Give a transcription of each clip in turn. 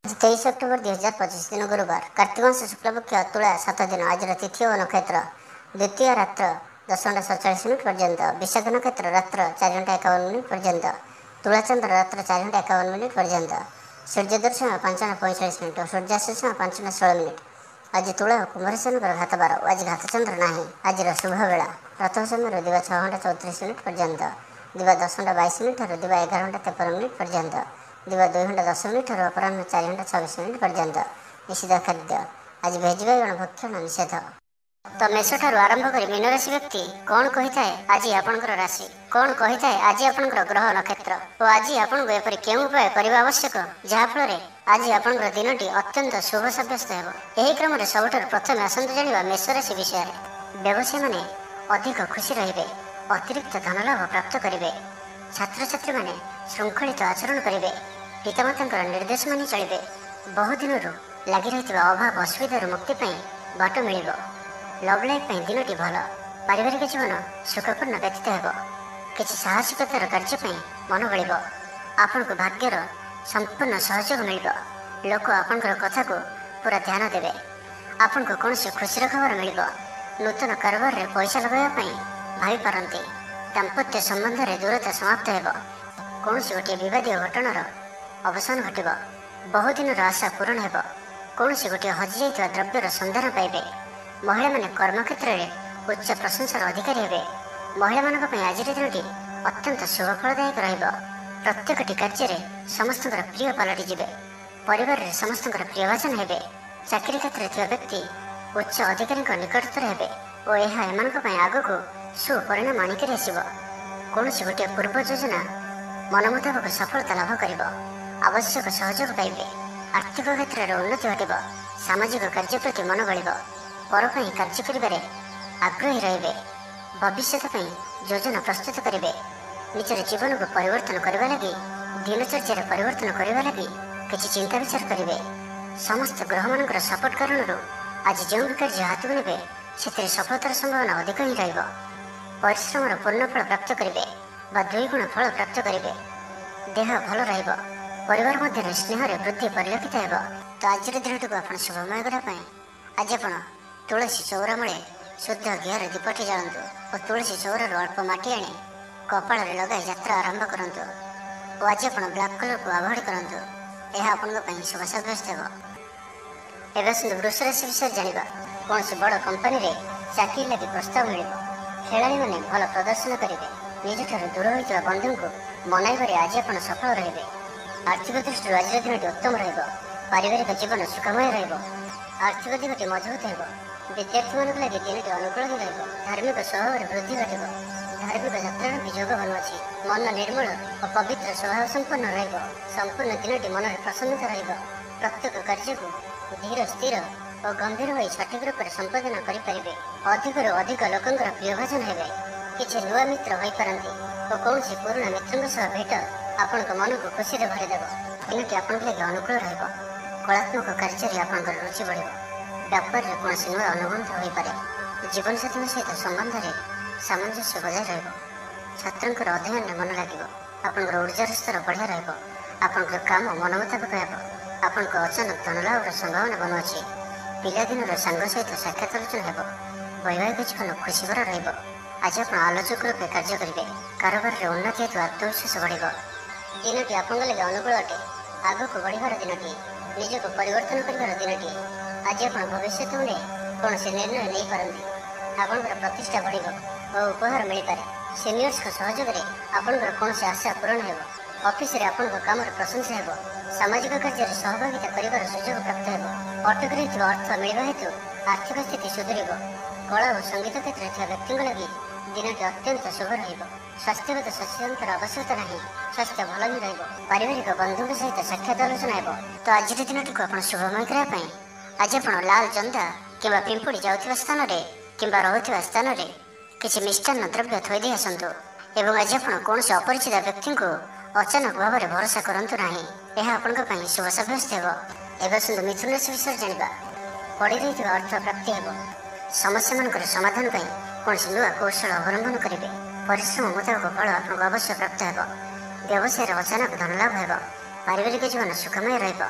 23 October 2025 ଦିନ ଗୁରୁବାର କାର୍ତ୍ତିକ ମାସ ଶୁକ୍ଲପକ୍ଷ ତୁଳା 7 ଦିନ। ଆଜିର ତିଥି ଓ ନକ୍ଷତ୍ର ଦ୍ୱିତୀୟ ରାତ୍ର 10:47 ପର୍ଯ୍ୟନ୍ତ, ବିଶାଖ ନକ୍ଷତ୍ର ରାତ୍ର 4:51 ପର୍ଯ୍ୟନ୍ତ, ତୁଳାଚନ୍ଦ୍ର ରାତ୍ର 4:51 ପର୍ଯ୍ୟନ୍ତ, ସୂର୍ଯ୍ୟ ଦର୍ଶନ 5:45 ଓ ସୂର୍ଯ୍ୟାସ୍ତ 5:16। ଆଜି ତୁଳା ଓ କୁମ୍ଭରାଶିଙ୍କର ଘାତବାର ଓ ଆଜି ଘାତଚନ୍ଦ୍ର ନାହିଁ। ଆଜିର ଶୁଭ ବେଳା ପ୍ରଥମ ସମୟରୁ ଦିବା 6:34 ପର୍ଯ୍ୟନ୍ତ, ଦିବା 10:22 ଠାରୁ ଦିବା 11:53 ପର୍ଯ୍ୟନ୍ତ, ଦିବା 2:10 ଠାରୁ ଅପରାହ୍ନ 4:26 ପର୍ଯ୍ୟନ୍ତ। ନିଷିଦ୍ଧ ଖାଦ୍ୟ ଆଜି ଭେଜ ବାଇଗଣ ଭକ୍ଷଣ ନିଷେଧ। ତ ମେଷ ଠାରୁ ଆରମ୍ଭ କରି ମୀନ ରାଶି ବ୍ୟକ୍ତି କ'ଣ କହିଥାଏ ଆଜି ଆପଣଙ୍କର ରାଶି, କ'ଣ କହିଥାଏ ଆଜି ଆପଣଙ୍କର ଗ୍ରହ ନକ୍ଷତ୍ର ଓ ଆଜି ଆପଣଙ୍କୁ ଏପରି କେଉଁ ଉପାୟ କରିବା ଆବଶ୍ୟକ ଯାହାଫଳରେ ଆଜି ଆପଣଙ୍କର ଦିନଟି ଅତ୍ୟନ୍ତ ଶୁଭ ସାବ୍ୟସ୍ତ ହେବ। ଏହି କ୍ରମରେ ସବୁଠାରୁ ପ୍ରଥମେ ଆସନ୍ତୁ ଜାଣିବା ମେଷ ରାଶି ବିଷୟରେ। ବ୍ୟବସାୟୀମାନେ ଅଧିକ ଖୁସି ରହିବେ, ଅତିରିକ୍ତ ଧନଲାଭ ପ୍ରାପ୍ତ କରିବେ, ଛାତ୍ରଛାତ୍ରୀମାନେ ଶୃଙ୍ଖଳିତ ଆଚରଣ କରିବେ, ପିତାମାତାଙ୍କର ନିର୍ଦ୍ଦେଶ ମାନି ଚଳିବେ। ବହୁଦିନରୁ ଲାଗି ରହିଥିବା ଅଭାବ ଅସୁବିଧାରୁ ମୁକ୍ତି ପାଇଁ ବାଟ ମିଳିବ। ଲଭ୍ ଲାଇଫ୍ ପାଇଁ ଦିନଟି ଭଲ। ପାରିବାରିକ ଜୀବନ ସୁଖପୂର୍ଣ୍ଣ ବ୍ୟତୀତ ହେବ। କିଛି ସାହସିକତାର କାର୍ଯ୍ୟ ପାଇଁ ମନ ବଳିବ। ଆପଣଙ୍କୁ ଭାଗ୍ୟର ସମ୍ପୂର୍ଣ୍ଣ ସହଯୋଗ ମିଳିବ। ଲୋକ ଆପଣଙ୍କର କଥାକୁ ପୁରା ଧ୍ୟାନ ଦେବେ। ଆପଣଙ୍କୁ କୌଣସି ଖୁସିର ଖବର ମିଳିବ। ନୂତନ କାରବାରରେ ପଇସା ଲଗାଇବା ପାଇଁ ଭାବିପାରନ୍ତି। ଦାମ୍ପତ୍ୟ ସମ୍ବନ୍ଧରେ ଦୂରତା ସମାପ୍ତ ହେବ। କୌଣସି ଗୋଟିଏ ବିବାଦୀୟ ଘଟଣାର ଅବସାନ ଘଟିବ। ବହୁଦିନର ଆଶା ପୂରଣ ହେବ। କୌଣସି ଗୋଟିଏ ହଜିଯାଇଥିବା ଦ୍ରବ୍ୟର ସନ୍ଧାନ ପାଇବେ। ମହିଳାମାନେ କର୍ମକ୍ଷେତ୍ରରେ ଉଚ୍ଚ ପ୍ରଶଂସାର ଅଧିକାରୀ ହେବେ। ମହିଳାମାନଙ୍କ ପାଇଁ ଆଜିର ଦିନଟି ଅତ୍ୟନ୍ତ ଶୁଭଫଳଦାୟକ ରହିବ। ପ୍ରତ୍ୟେକଟି କାର୍ଯ୍ୟରେ ସମସ୍ତଙ୍କର ପ୍ରିୟ ପାଲଟିଯିବେ। ପରିବାରରେ ସମସ୍ତଙ୍କର ପ୍ରିୟଭାଜନ ହେବେ। ଚାକିରି କ୍ଷେତ୍ରରେ ଥିବା ବ୍ୟକ୍ତି ଉଚ୍ଚ ଅଧିକାରୀଙ୍କ ନିକଟତର ହେବେ ଓ ଏହା ଏମାନଙ୍କ ପାଇଁ ଆଗକୁ ସୁପରିଣାମ ଆଣିକରି ଆସିବ। କୌଣସି ଗୋଟିଏ ପୂର୍ବ ଯୋଜନା ମନ ମୁତାବକ ସଫଳତା ଲାଭ କରିବ। ଆବଶ୍ୟକ ସହଯୋଗ ପାଇବେ। ଆର୍ଥିକ କ୍ଷେତ୍ରରେ ଉନ୍ନତି ଘଟିବ। ସାମାଜିକ କାର୍ଯ୍ୟ ପ୍ରତି ମନ ବଳିବ। ପର ପାଇଁ କାର୍ଯ୍ୟ କରିବାରେ ଆଗ୍ରହୀ ରହିବେ। ଭବିଷ୍ୟତ ପାଇଁ ଯୋଜନା ପ୍ରସ୍ତୁତ କରିବେ। ନିଜର ଜୀବନକୁ ପରିବର୍ତ୍ତନ କରିବା ଲାଗି, ଦିନଚର୍ଯ୍ୟାରେ ପରିବର୍ତ୍ତନ କରିବା ଲାଗି କିଛି ଚିନ୍ତା ବିଚାର କରିବେ। ସମସ୍ତ ଗ୍ରହମାନଙ୍କର ସପୋର୍ଟ କାରଣରୁ ଆଜି ଯେଉଁ ବି କାର୍ଯ୍ୟ ହାତକୁ ନେବେ ସେଥିରେ ସଫଳତାର ସମ୍ଭାବନା ଅଧିକ ହିଁ ରହିବ। ପରିଶ୍ରମର ପୂର୍ଣ୍ଣ ଫଳ ପ୍ରାପ୍ତ କରିବେ ବା 2 ଗୁଣ ଫଳ ପ୍ରାପ୍ତ କରିବେ। ଦେହ ଭଲ ରହିବ। ପରିବାର ମଧ୍ୟରେ ସ୍ନେହରେ ବୃଦ୍ଧି ପରିଲକ୍ଷିତ ହେବ। ତ ଆଜିର ଦିନଟିକୁ ଆପଣ ଶୁଭମୟ କରିବା ପାଇଁ ଆଜି ଆପଣ ତୁଳସୀ ଚଉରା ମୂଳେ ଶୁଦ୍ଧ ଘିଅରେ ଦୀପଟି ଜାଳନ୍ତୁ ଓ ତୁଳସୀ ଚଉରାରୁ ଅଳ୍ପ ମାଟି ଆଣି କପାଳରେ ଲଗାଇ ଯାତ୍ରା ଆରମ୍ଭ କରନ୍ତୁ ଓ ଆଜି ଆପଣ ବ୍ଲାକ୍ କଲର୍କୁ ଆଭଏଡ୍ କରନ୍ତୁ। ଏହା ଆପଣଙ୍କ ପାଇଁ ଶୁଭ ସାବ୍ୟସ୍ତ ହେବ। ଏବେ ଆସନ୍ତୁ ବୃଷ ରାଶି ବିଷୟରେ ଜାଣିବା। କୌଣସି ବଡ଼ କମ୍ପାନୀରେ ଚାକିରି ଲାଗି ପ୍ରସ୍ତାବ ମିଳିବ। ଖେଳାଳିମାନେ ଭଲ ପ୍ରଦର୍ଶନ କରିବେ। ନିଜଠାରୁ ଦୂର ହୋଇଥିବା ବନ୍ଧୁଙ୍କୁ ମନାଇବାରେ ଆଜି ଆପଣ ସଫଳ ରହିବେ। ଆର୍ଥିକ ଦୃଷ୍ଟିରୁ ଆଜିର ଦିନଟି ଉତ୍ତମ ରହିବ। ପାରିବାରିକ ଜୀବନ ସୁଖମୟ ରହିବ। ଆର୍ଥିକ ଦିଗଟି ମଜବୁତ ହେବ। ବିଦ୍ୟାର୍ଥୀମାନଙ୍କ ଲାଗି ଦିନଟି ଅନୁକୂଳ ହିଁ ରହିବ। ଧାର୍ମିକ ସ୍ୱଭାବରେ ବୃଦ୍ଧି ଘଟିବ। ଧାର୍ମିକ ଯାତ୍ରାର ବି ଯୋଗ ବନୁଅଛି। ମନ ନିର୍ମଳ ଓ ପବିତ୍ର ସ୍ୱଭାବ ସମ୍ପନ୍ନ ରହିବ। ସମ୍ପୂର୍ଣ୍ଣ ଦିନଟି ମନରେ ପ୍ରସନ୍ନତା ରହିବ। ପ୍ରତ୍ୟେକ କାର୍ଯ୍ୟକୁ ଧୀର ସ୍ଥିର ଓ ଗମ୍ଭୀର ହୋଇ ସଠିକ ରୂପରେ ସମ୍ପାଦନ କରିପାରିବେ। ଅଧିକରୁ ଅଧିକ ଲୋକଙ୍କର ପ୍ରିୟଭାଜନ ହେବେ। କିଛି ନୂଆ ମିତ୍ର ହୋଇପାରନ୍ତି ଓ କୌଣସି ପୁରୁଣା ମିତ୍ରଙ୍କ ସହ ଭେଟ ଆପଣଙ୍କ ମନକୁ ଖୁସିରେ ଭରିଦେବ। ଦିନଟି ଆପଣଙ୍କ ଲାଗି ଅନୁକୂଳ ରହିବ। କଳାତ୍ମକ କାର୍ଯ୍ୟରେ ଆପଣଙ୍କର ରୁଚି ବଢ଼ିବ। ବ୍ୟାପାରରେ କୌଣସି ନୂଆ ଅନୁବନ୍ଧ ହୋଇପାରେ। ଜୀବନସାଥୀଙ୍କ ସହିତ ସମ୍ବନ୍ଧରେ ସାମଞ୍ଜସ୍ୟ ବଜାୟ ରହିବ। ଛାତ୍ରଙ୍କର ଅଧ୍ୟୟନରେ ମନ ଲାଗିବ। ଆପଣଙ୍କର ଉର୍ଜାର ସ୍ତର ବଢ଼ିଆ ରହିବ। ଆପଣଙ୍କର କାମ ମନ ମୁତାବକ ହେବ। ଆପଣଙ୍କ ଅଚାନକ ଧନଲାଭର ସମ୍ଭାବନା ବନୁଅଛି। ପିଲାଦିନର ସାଙ୍ଗ ସହିତ ସାକ୍ଷାତ ଆଲୋଚନା ହେବ। ବୈବାହିକ ଜୀବନ ଖୁସିଭରା ରହିବ। ଆଜି ଆପଣ ଆଲୋଚକ ରୂପେ କାର୍ଯ୍ୟ କରିବେ। କାରବାରରେ ଉନ୍ନତି ହେତୁ ଆତ୍ମବିଶ୍ୱାସ ବଢ଼ିବ। ଦିନଟି ଆପଣଙ୍କ ଲାଗି ଅନୁକୂଳ ଅଟେ। ଆଗକୁ ବଢ଼ିବାର ଦିନଟି, ନିଜକୁ ପରିବର୍ତ୍ତନ କରିବାର ଦିନଟି। ଆଜି ଆପଣ ଭବିଷ୍ୟତ ନେଇ କୌଣସି ନିର୍ଣ୍ଣୟ ନେଇପାରନ୍ତି। ଆପଣଙ୍କର ପ୍ରତିଷ୍ଠା ବଢ଼ିବ ଓ ଉପହାର ମିଳିପାରେ। ସିନିୟର୍ସଙ୍କ ସହଯୋଗରେ ଆପଣଙ୍କର କୌଣସି ଆଶା ପୂରଣ ହେବ। ଅଫିସରେ ଆପଣଙ୍କ କାମର ପ୍ରଶଂସା ହେବ। ସାମାଜିକ କାର୍ଯ୍ୟରେ ସହଭାଗିତା କରିବାର ସୁଯୋଗ ପ୍ରାପ୍ତ ହେବ। ଅଟକି ରହିଥିବା ଅର୍ଥ ମିଳିବା ହେତୁ ଆର୍ଥିକ ସ୍ଥିତି ସୁଧୁରିବ। କଳା ଓ ସଙ୍ଗୀତ କ୍ଷେତ୍ରରେ ଥିବା ବ୍ୟକ୍ତିଙ୍କ ଲାଗି ଦିନଟି ଅତ୍ୟନ୍ତ ଶୁଭ ରହିବ। ସ୍ୱାସ୍ଥ୍ୟଗତ ସଚେତନତାର ଆବଶ୍ୟକତା ନାହିଁ। ସ୍ୱାସ୍ଥ୍ୟ ଭଲ ହିଁ ରହିବ। ପାରିବାରିକ ବନ୍ଧୁଙ୍କ ସହିତ ସାକ୍ଷାତ ଆଲୋଚନା ହେବ। ତ ଆଜିର ଦିନଟିକୁ ଆପଣ ଶୁଭମୟ କରିବା ପାଇଁ ଆଜି ଆପଣ ଲାଲ ଜନ୍ଦା କିମ୍ବା ପିମ୍ପୁଡ଼ି ଯାଉଥିବା ସ୍ଥାନରେ କିମ୍ବା ରହୁଥିବା ସ୍ଥାନରେ କିଛି ମିଷ୍ଟାନ୍ନ ଦ୍ରବ୍ୟ ଥୋଇଦେଇ ଆସନ୍ତୁ ଏବଂ ଆଜି ଆପଣ କୌଣସି ଅପରିଚିତ ବ୍ୟକ୍ତିଙ୍କୁ ଅଚାନକ ଭାବରେ ଭରସା କରନ୍ତୁ ନାହିଁ। ଏହା ଆପଣଙ୍କ ପାଇଁ ଶୁଭ ସାବ୍ୟସ୍ତ ହେବ। ଏବେ ଆସନ୍ତୁ ମିଥୁନ ରାଶି ବିଷୟରେ ଜାଣିବା। ପଡ଼ି ରହିଥିବା ଅର୍ଥ ପ୍ରାପ୍ତି ହେବ। ସମସ୍ୟାମାନଙ୍କର ସମାଧାନ ପାଇଁ କୌଣସି ନୂଆ କୌଶଳ ଅବଲମ୍ବନ କରିବେ। ପରିଶ୍ରମ ମୁତାବକ ଫଳ ଆପଣଙ୍କୁ ଅବଶ୍ୟ ପ୍ରାପ୍ତ ହେବ। ବ୍ୟବସାୟରେ ଅଚାନକ ଧନଲାଭ ହେବ। ପାରିବାରିକ ଜୀବନ ସୁଖମୟ ରହିବ।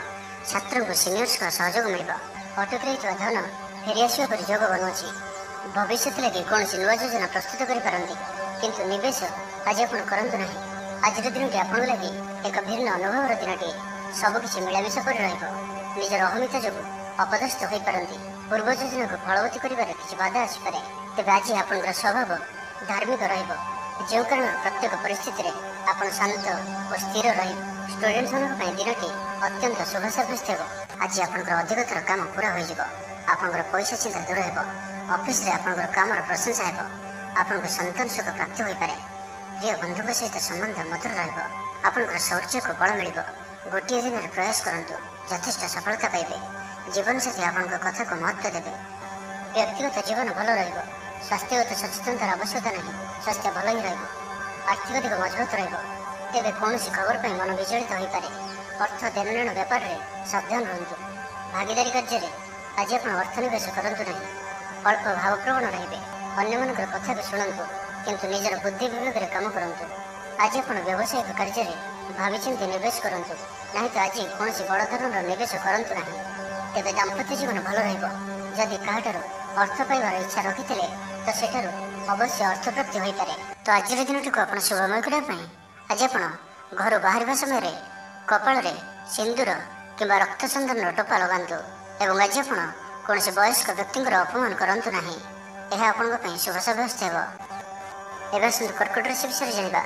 ଛାତ୍ରଙ୍କୁ ସିନିୟର୍ସଙ୍କ ସହଯୋଗ ମିଳିବ। ଅଟକି ରହିଥିବା ଧନ ଫେରିଆସିବା ପରି ଯୋଗ ବନୁଅଛି। ଭବିଷ୍ୟତ ଲାଗି କୌଣସି ନୂଆ ଯୋଜନା ପ୍ରସ୍ତୁତ କରିପାରନ୍ତି, କିନ୍ତୁ ନିବେଶ ଆଜି ଆପଣ କରନ୍ତୁ ନାହିଁ। ଆଜିର ଦିନଟି ଆପଣଙ୍କ ଲାଗି ଏକ ଭିନ୍ନ ଅନୁଭବର ଦିନଟିଏ। ସବୁକିଛି ମିଳାମିଶା କରି ରହିବ। ନିଜର ଅହମିକା ଯୋଗୁଁ ଅପଦସ୍ଥ ହୋଇପାରନ୍ତି। ପୂର୍ବ ଯୋଜନାକୁ ଫଳବତୀ କରିବାରେ କିଛି ବାଧା ଆସିପାରେ, ତେବେ ଆଜି ଆପଣଙ୍କର ସ୍ୱଭାବ ଧାର୍ମିକ ରହିବ, ଯେଉଁ କାରଣରୁ ପ୍ରତ୍ୟେକ ପରିସ୍ଥିତିରେ ଆପଣ ଶାନ୍ତ ଓ ସ୍ଥିର ରହିବେ। ଷ୍ଟୁଡେଣ୍ଟମାନଙ୍କ ପାଇଁ ଦିନଟି ଅତ୍ୟନ୍ତ ଶୁଭ ସାବ୍ୟସ୍ତ ହେବ। ଆଜି ଆପଣଙ୍କର ଅଧିକତର କାମ ପୁରା ହୋଇଯିବ। ଆପଣଙ୍କର ପଇସା ଚିନ୍ତା ଦୂର ହେବ। ଅଫିସରେ ଆପଣଙ୍କର କାମର ପ୍ରଶଂସା ହେବ। ଆପଣଙ୍କୁ ସନ୍ତାନ ସୁଖ ପ୍ରାପ୍ତ ହୋଇପାରେ। ପ୍ରିୟ ବନ୍ଧୁଙ୍କ ସହିତ ସମ୍ବନ୍ଧ ମଧୁର ରହିବ। ଆପଣଙ୍କର ଶୌର୍ଯ୍ୟକୁ ବଳ ମିଳିବ। ଗୋଟିଏ ଦିନରେ ପ୍ରୟାସ କରନ୍ତୁ, ଯଥେଷ୍ଟ ସଫଳତା ପାଇବେ। ଜୀବନସାଥୀ ଆପଣଙ୍କ କଥାକୁ ମହତ୍ତ୍ୱ ଦେବେ। ବ୍ୟକ୍ତିଗତ ଜୀବନ ଭଲ ରହିବ। ସ୍ୱାସ୍ଥ୍ୟଗତ ସଚେତନତାର ଆବଶ୍ୟକତା ନାହିଁ। ସ୍ୱାସ୍ଥ୍ୟ ଭଲ ହିଁ ରହିବ। ଆର୍ଥିକ ଦିଗ ମଜବୁତ ରହିବ। ତେବେ କୌଣସି ଖବର ପାଇଁ ମନ ବିଚଳିତ ହୋଇପାରେ। ଅର୍ଥ ଦେଣନେଣ ବ୍ୟାପାରରେ ସାବଧାନ ରୁହନ୍ତୁ। ଭାଗିଦାରୀ କାର୍ଯ୍ୟରେ ଆଜି ଆପଣ ଅର୍ଥ ନିବେଶ କରନ୍ତୁ ନାହିଁ। ଅଳ୍ପ ଭାବପ୍ରବଣ ରହିବେ। ଅନ୍ୟମାନଙ୍କର କଥାକୁ ଶୁଣନ୍ତୁ, କିନ୍ତୁ ନିଜର ବୁଦ୍ଧି ବିବେକରେ କାମ କରନ୍ତୁ। ଆଜି ଆପଣ ବ୍ୟବସାୟିକ କାର୍ଯ୍ୟରେ ଭାବିଚିନ୍ତି ନିବେଶ କରନ୍ତୁ, ନାହିଁ ତ ଆଜି କୌଣସି ବଡ଼ ଧରଣର ନିବେଶ କରନ୍ତୁ ନାହିଁ। ତେବେ ଦାମ୍ପତ୍ୟ ଜୀବନ ଭଲ ରହିବ। ଯଦି କାହାଠାରୁ ଅର୍ଥ ପାଇବାର ଇଚ୍ଛା ରଖିଥିଲେ, ତ ସେଠାରୁ ଅବଶ୍ୟ ଅର୍ଥପ୍ରାପ୍ତି ହୋଇପାରେ। ତ ଆଜିର ଦିନଟିକୁ ଆପଣ ଶୁଭମୟ କରିବା ପାଇଁ ଆଜି ଆପଣ ଘରୁ ବାହାରିବା ସମୟରେ କପାଳରେ ସିନ୍ଦୁର କିମ୍ବା ରକ୍ତ ଚନ୍ଦନର ଟୋପା ଲଗାନ୍ତୁ ଏବଂ ଆଜି ଆପଣ କୌଣସି ବୟସ୍କ ବ୍ୟକ୍ତିଙ୍କର ଅପମାନ କରନ୍ତୁ ନାହିଁ। ଏହା ଆପଣଙ୍କ ପାଇଁ ଶୁଭ ସାବ୍ୟସ୍ତ ହେବ। ଏବେ ଆସନ୍ତୁ କର୍କଟ ରାଶି ବିଷୟରେ ଜାଣିବା।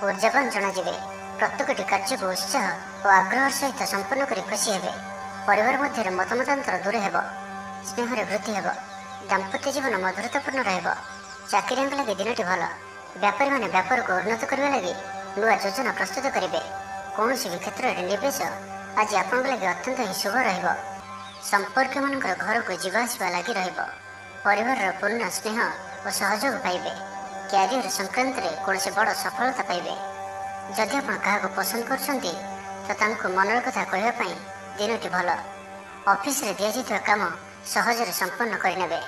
ଉର୍ଜାବାନ ଜଣାଯିବେ। ପ୍ରତ୍ୟେକଟି କାର୍ଯ୍ୟକୁ ଉତ୍ସାହ ଓ ଆଗ୍ରହର ସହିତ ସମ୍ପନ୍ନ କରି ଖୁସି ହେବେ। ପରିବାର ମଧ୍ୟରେ ମତମତାନ୍ତର ଦୂର ହେବ। ସ୍ନେହରେ ବୃଦ୍ଧି ହେବ। ଦାମ୍ପତ୍ୟ ଜୀବନ ମଧୁରତାପୂର୍ଣ୍ଣ ରହିବ। ଚାକିରିଆଙ୍କ ଲାଗି ଦିନଟି ଭଲ। ବ୍ୟାପାରୀମାନେ ବ୍ୟାପାରକୁ ଉନ୍ନତ କରିବା ଲାଗି ନୂଆ ଯୋଜନା ପ୍ରସ୍ତୁତ କରିବେ। କୌଣସି ବି କ୍ଷେତ୍ରରେ ନିବେଶ ଆଜି ଆପଣଙ୍କ ଲାଗି ଅତ୍ୟନ୍ତ ହିଁ ଶୁଭ ରହିବ। ସମ୍ପର୍କୀୟମାନଙ୍କର ଘରକୁ ଯିବା ଆସିବା ଲାଗି ରହିବ। ପରିବାରର ପୂର୍ଣ୍ଣ ସ୍ନେହ ଓ ସହଯୋଗ ପାଇବେ। କ୍ୟାରିୟର ସଂକ୍ରାନ୍ତରେ କୌଣସି ବଡ଼ ସଫଳତା ପାଇବେ। ଯଦି ଆପଣ କାହାକୁ ପସନ୍ଦ କରୁଛନ୍ତି, ତ ତାଙ୍କୁ ମନର କଥା କହିବା ପାଇଁ ଦିନଟି ଭଲ। ଅଫିସରେ ଦିଆଯାଇଥିବା କାମ ସହଜରେ ସମ୍ପନ୍ନ କରିନେବେ।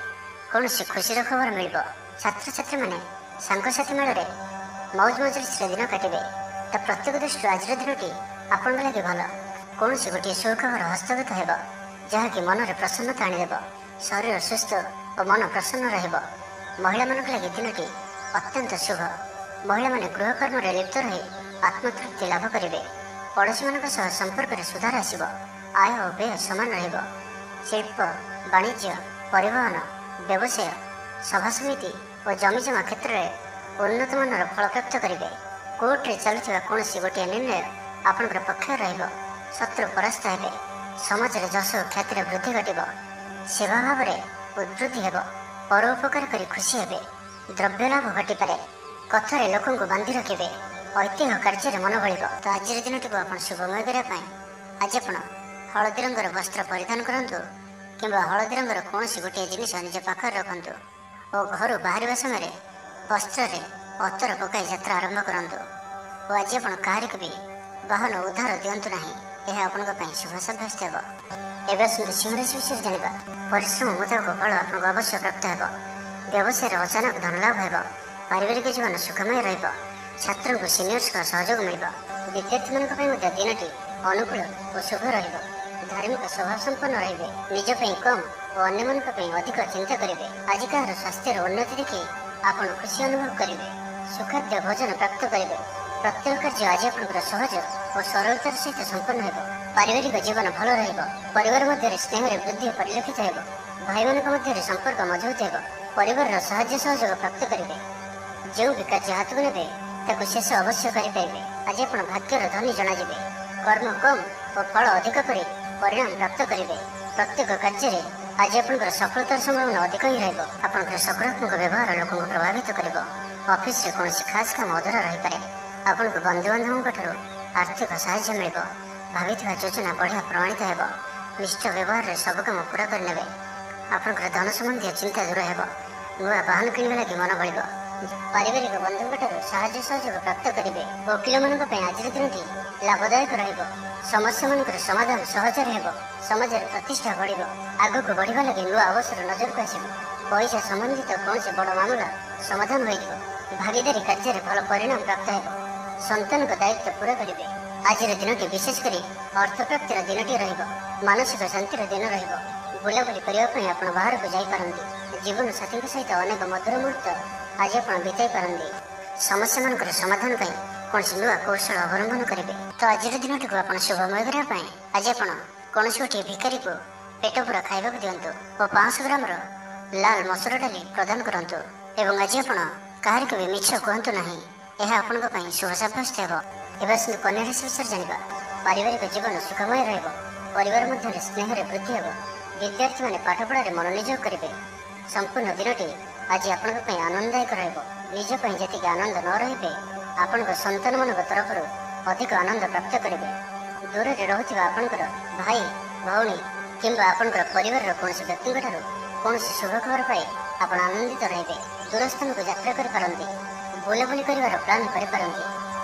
କୌଣସି ଖୁସିର ଖବର ମିଳିବ। ଛାତ୍ରଛାତ୍ରୀମାନେ ସାଙ୍ଗସାଥି ମେଳରେ ମୌଜ ମଜଲିସରେ ଦିନ କାଟିବେ। ତ ପ୍ରତ୍ୟେକ ଦୃଷ୍ଟିରୁ ଆଜିର ଦିନଟି ଆପଣଙ୍କ ଲାଗି ଭଲ। କୌଣସି ଗୋଟିଏ ସୁଖବର ହସ୍ତଗତ ହେବ, ଯାହାକି ମନରେ ପ୍ରସନ୍ନତା ଆଣିଦେବ। ଶରୀର ସୁସ୍ଥ ଓ ମନ ପ୍ରସନ୍ନ ରହିବ। ମହିଳାମାନଙ୍କ ଲାଗି ଦିନଟି ଅତ୍ୟନ୍ତ ଶୁଭ। ମହିଳାମାନେ ଗୃହକର୍ମରେ ଲିପ୍ତ ରହି ଆତ୍ମତୃପ୍ତି ଲାଭ କରିବେ। ପଡ଼ୋଶୀମାନଙ୍କ ସହ ସମ୍ପର୍କରେ ସୁଧାର ଆସିବ। ଆୟ ଓ ବ୍ୟୟ ସମାନ ରହିବ। ଶିଳ୍ପ, ବାଣିଜ୍ୟ, ପରିବହନ, ବ୍ୟବସାୟ, ସଭାସମିତି ଓ ଜମିଜମା କ୍ଷେତ୍ରରେ ଉନ୍ନତମାନର ଫଳପ୍ରାପ୍ତ କରିବେ। କୋର୍ଟରେ ଚାଲୁଥିବା କୌଣସି ଗୋଟିଏ ନିର୍ଣ୍ଣୟ ଆପଣଙ୍କର ପକ୍ଷରେ ରହିବ। ଶତ୍ରୁ ପରାସ୍ତ ହେବେ। ସମାଜରେ ଯଶ ଓ ଖ୍ୟାତିର ବୃଦ୍ଧି ଘଟିବ। ସେବା ଭାବରେ ଉଦ୍ବୃଦ୍ଧି ହେବ। ପର ଉପକାର କରି ଖୁସି ହେବେ। ଦ୍ରବ୍ୟ ଲାଭ ଘଟିପାରେ। କଥାରେ ଲୋକଙ୍କୁ ବାନ୍ଧି ରଖିବେ। ଐତିହ୍ୟ କାର୍ଯ୍ୟରେ ମନ ବଳିବ। ତ ଆଜିର ଦିନଟିକୁ ଆପଣ ଶୁଭମୟ କରିବା ପାଇଁ ଆଜି ଆପଣ ହଳଦୀ ରଙ୍ଗର ବସ୍ତ୍ର ପରିଧାନ କରନ୍ତୁ କିମ୍ବା ହଳଦୀ ରଙ୍ଗର କୌଣସି ଗୋଟିଏ ଜିନିଷ ନିଜ ପାଖରେ ରଖନ୍ତୁ ଓ ଘରୁ ବାହାରିବା ସମୟରେ ବସ୍ତ୍ରରେ ଅତର ପକାଇ ଯାତ୍ରା ଆରମ୍ଭ କରନ୍ତୁ। ଓ ଆଜି ଆପଣ କାହାରିକୁ ବି ବାହନ ଉଦ୍ଧାର ଦିଅନ୍ତୁ ନାହିଁ। ଏହା ଆପଣଙ୍କ ପାଇଁ ଶୁଭ ସାବ୍ୟସ୍ତ ହେବ। ଏବେ ଆସନ୍ତୁ ସିଂହ ରାଶି ବିଷୟରେ ଜାଣିବା। ପରିଶ୍ରମ ମୁତାବକ ଫଳ ଆପଣଙ୍କୁ ଅବଶ୍ୟ ପ୍ରାପ୍ତ ହେବ। ବ୍ୟବସାୟରେ ଅଚାନକ ଧନଲାଭ ହେବ। ପାରିବାରିକ ଜୀବନ ସୁଖମୟ ରହିବ। ଛାତ୍ରଙ୍କୁ ସିନିୟର୍ସଙ୍କ ସହଯୋଗ ମିଳିବ। ବିଦ୍ୟାର୍ଥୀମାନଙ୍କ ପାଇଁ ମଧ୍ୟ ଦିନଟି ଅନୁକୂଳ ଓ ଶୁଭ ରହିବ। ଧାର୍ମିକ ସ୍ୱଭାବ ସମ୍ପନ୍ନ ରହିବେ। ନିଜ ପାଇଁ କମ୍ ଓ ଅନ୍ୟମାନଙ୍କ ପାଇଁ ଅଧିକ ଚିନ୍ତା କରିବେ। ଆଜି କାହାର ସ୍ୱାସ୍ଥ୍ୟର ଉନ୍ନତି ଦେଖି ଆପଣ ଖୁସି ଅନୁଭବ କରିବେ। ସୁଖାଦ୍ୟ ଭୋଜନ ପ୍ରାପ୍ତ କରିବେ। ପ୍ରତ୍ୟେକ କାର୍ଯ୍ୟ ଆଜି ଆପଣଙ୍କର ସହଜ ଓ ସରଳତାର ସହିତ ସମ୍ପନ୍ନ ହେବ। ପାରିବାରିକ ଜୀବନ ଭଲ ରହିବ। ପରିବାର ମଧ୍ୟରେ ସ୍ନେହରେ ବୃଦ୍ଧି ପରିଲକ୍ଷିତ ହେବ। ଭାଇମାନଙ୍କ ମଧ୍ୟରେ ସମ୍ପର୍କ ମଜବୁତ ହେବ। ପରିବାରର ସାହାଯ୍ୟ ସହଯୋଗ ପ୍ରାପ୍ତ କରିବେ। ଯେଉଁ ବି କାର୍ଯ୍ୟ ହାତକୁ ନେବେ, ତାକୁ ଶେଷ ଅବଶ୍ୟ କରିପାରିବେ। ଆଜି ଆପଣ ଭାଗ୍ୟର ଧନୀ ଜଣାଯିବେ। କର୍ମ କମ୍ ଓ ଫଳ ଅଧିକ କରି ପରିଣାମ ପ୍ରାପ୍ତ କରିବେ। ପ୍ରତ୍ୟେକ କାର୍ଯ୍ୟରେ ଆଜି ଆପଣଙ୍କର ସଫଳତାର ସମ୍ଭାବନା ଅଧିକ ହିଁ ରହିବ। ଆପଣଙ୍କର ସକାରାତ୍ମକ ବ୍ୟବହାର ଲୋକଙ୍କୁ ପ୍ରଭାବିତ କରିବ। ଅଫିସରେ କୌଣସି ଖାସ୍ କାମ ଅଧୁରା ରହିପାରେ। ଆପଣଙ୍କୁ ବନ୍ଧୁବାନ୍ଧବଙ୍କ ଠାରୁ ଆର୍ଥିକ ସାହାଯ୍ୟ ମିଳିବ। ଭାବିଥିବା ଯୋଜନା ବଢ଼ିଆ ପ୍ରମାଣିତ ହେବ। ନିଷ୍ଠ ବ୍ୟବହାରରେ ସବୁ କାମ ପୁରା କରିନେବେ। ଆପଣଙ୍କର ଧନ ସମ୍ବନ୍ଧୀୟ ଚିନ୍ତା ଦୂର ହେବ। ନୂଆ ବାହନ କିଣିବା ଲାଗି ମନ ବଳିବ। ପାରିବାରିକ ବନ୍ଧୁଙ୍କ ଠାରୁ ସାହାଯ୍ୟ ସହଯୋଗ ପ୍ରାପ୍ତ କରିବେ। ଓକିଲମାନଙ୍କ ପାଇଁ ଆଜିର ଦିନଟି ଲାଭଦାୟକ ରହିବ। ସମସ୍ୟାମାନଙ୍କର ସମାଧାନ ସହଜରେ ହେବ। ସମାଜରେ ପ୍ରତିଷ୍ଠା ବଢ଼ିବ। ଆଗକୁ ବଢ଼ିବା ଲାଗି ନୂଆ ଅବସର ନଜରକୁ ଆସିବ। ପଇସା ସମ୍ବନ୍ଧିତ କୌଣସି ବଡ଼ ମାମଲା ସମାଧାନ ହୋଇଯିବ। ଭାଗିଦାରୀ କାର୍ଯ୍ୟରେ ଭଲ ପରିଣାମ ପ୍ରାପ୍ତ ହେବ। ସନ୍ତାନଙ୍କ ଦାୟିତ୍ୱ ପୁରା କରିବେ। ଆଜିର ଦିନଟି ବିଶେଷ କରି ଅର୍ଥପ୍ରାପ୍ତିର ଦିନଟି ରହିବ। ମାନସିକ ଶାନ୍ତିର ଦିନ ରହିବ। ବୁଲାବୁଲି କରିବା ପାଇଁ ଆପଣ ବାହାରକୁ ଯାଇପାରନ୍ତି। ଜୀବନ ସାଥୀଙ୍କ ସହିତ ଅନେକ ମଧୁର ମୁହୂର୍ତ୍ତ ଆଜି ଆପଣ ବିତାଇ ପାରନ୍ତି। ସମସ୍ୟାମାନଙ୍କର ସମାଧାନ ପାଇଁ କୌଣସି ନୂଆ କୌଶଳ ଅବଲମ୍ବନ କରିବେ। ତ ଆଜିର ଦିନଟିକୁ ଆପଣ ଶୁଭମୟ କରିବା ପାଇଁ ଆଜି ଆପଣ କୌଣସି ଗୋଟିଏ ଭିକାରୀକୁ ପେଟ ପୂରା ଖାଇବାକୁ ଦିଅନ୍ତୁ ଓ 500 ଗ୍ରାମର ଲାଲ ମସୁର ଡାଲି ପ୍ରଦାନ କରନ୍ତୁ। ଏବଂ ଆଜି ଆପଣ କାହାରିକୁ ବି ମିଛ କୁହନ୍ତୁ ନାହିଁ। ଏହା ଆପଣଙ୍କ ପାଇଁ ଶୁଭ ସାବ୍ୟସ୍ତ ହେବ। ଏବେ ଆସନ୍ତୁ କନ୍ୟା ରାଶି ବିଷୟରେ ଜାଣିବା। ପାରିବାରିକ ଜୀବନ ସୁଖମୟ ରହିବ। ପରିବାର ମଧ୍ୟରେ ସ୍ନେହରେ ବୃଦ୍ଧି ହେବ। ବିଦ୍ୟାର୍ଥୀମାନେ ପାଠପଢ଼ାରେ ମନୋନିଯୋଗ କରିବେ। ସମ୍ପୂର୍ଣ୍ଣ ଦିନଟି ଆଜି ଆପଣଙ୍କ ପାଇଁ ଆନନ୍ଦଦାୟକ ରହିବ। ନିଜ ପାଇଁ ଯେତିକି ଆନନ୍ଦ ନ ରହିବେ ଆପଣଙ୍କ ସନ୍ତାନମାନଙ୍କ ତରଫରୁ ଅଧିକ ଆନନ୍ଦ ପ୍ରାପ୍ତ କରିବେ। ଦୂରରେ ରହୁଥିବା ଆପଣଙ୍କର ଭାଇ ଭଉଣୀ କିମ୍ବା ଆପଣଙ୍କର ପରିବାରର କୌଣସି ବ୍ୟକ୍ତିଙ୍କଠାରୁ କୌଣସି ଶୁଭ ଖବର ପାଇ ଆପଣ ଆନନ୍ଦିତ ରହିବେ। ଦୂରସ୍ଥାନକୁ ଯାତ୍ରା କରିପାରନ୍ତି। ବୁଲାବୁଲି କରିବାର ପ୍ଲାନ୍ କରିପାରନ୍ତି।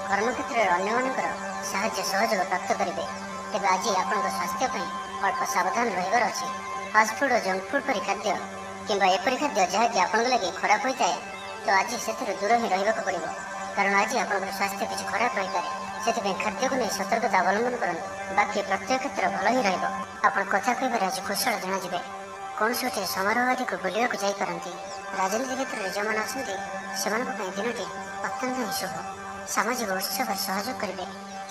କର୍ମକ୍ଷେତ୍ରରେ ଅନ୍ୟମାନଙ୍କର ସାହାଯ୍ୟ ସହଯୋଗ ପ୍ରାପ୍ତ କରିବେ। ତେବେ ଆଜି ଆପଣଙ୍କ ସ୍ୱାସ୍ଥ୍ୟ ପାଇଁ ଅଳ୍ପ ସାବଧାନ ରହିବାର ଅଛି। ଫାଷ୍ଟଫୁଡ୍ ଓ ଜଙ୍କ ଫୁଡ୍ ପରି ଖାଦ୍ୟ କିମ୍ବା ଏପରି ଖାଦ୍ୟ ଯାହାକି ଆପଣଙ୍କ ଲାଗି ଖରାପ ହୋଇଥାଏ, ତ ଆଜି ସେଥିରୁ ଦୂର ହିଁ ରହିବାକୁ ପଡ଼ିବ। କାରଣ ଆଜି ଆପଣଙ୍କର ସ୍ୱାସ୍ଥ୍ୟ କିଛି ଖରାପ ରହିପାରେ। ସେଥିପାଇଁ ଖାଦ୍ୟକୁ ନେଇ ସତର୍କତା ଅବଲମ୍ବନ କରନ୍ତୁ। ବାକି ପ୍ରତ୍ୟେକ କ୍ଷେତ୍ର ଭଲ ହିଁ ରହିବ। ଆପଣ କଥା କହିବାରେ ଆଜି କୁଶଳ ଜଣାଯିବେ। କୌଣସି ଗୋଟିଏ ସମାରୋହ ଆଦିକୁ ବୁଲିବାକୁ ଯାଇପାରନ୍ତି। ରାଜନୀତି କ୍ଷେତ୍ରରେ ଯେଉଁମାନେ ଅଛନ୍ତି ସେମାନଙ୍କ ପାଇଁ ଦିନଟି ଅତ୍ୟନ୍ତ ହିଁ ଶୁଭ। ସାମାଜିକ ଉତ୍ସବରେ ସହଯୋଗ କରିବେ।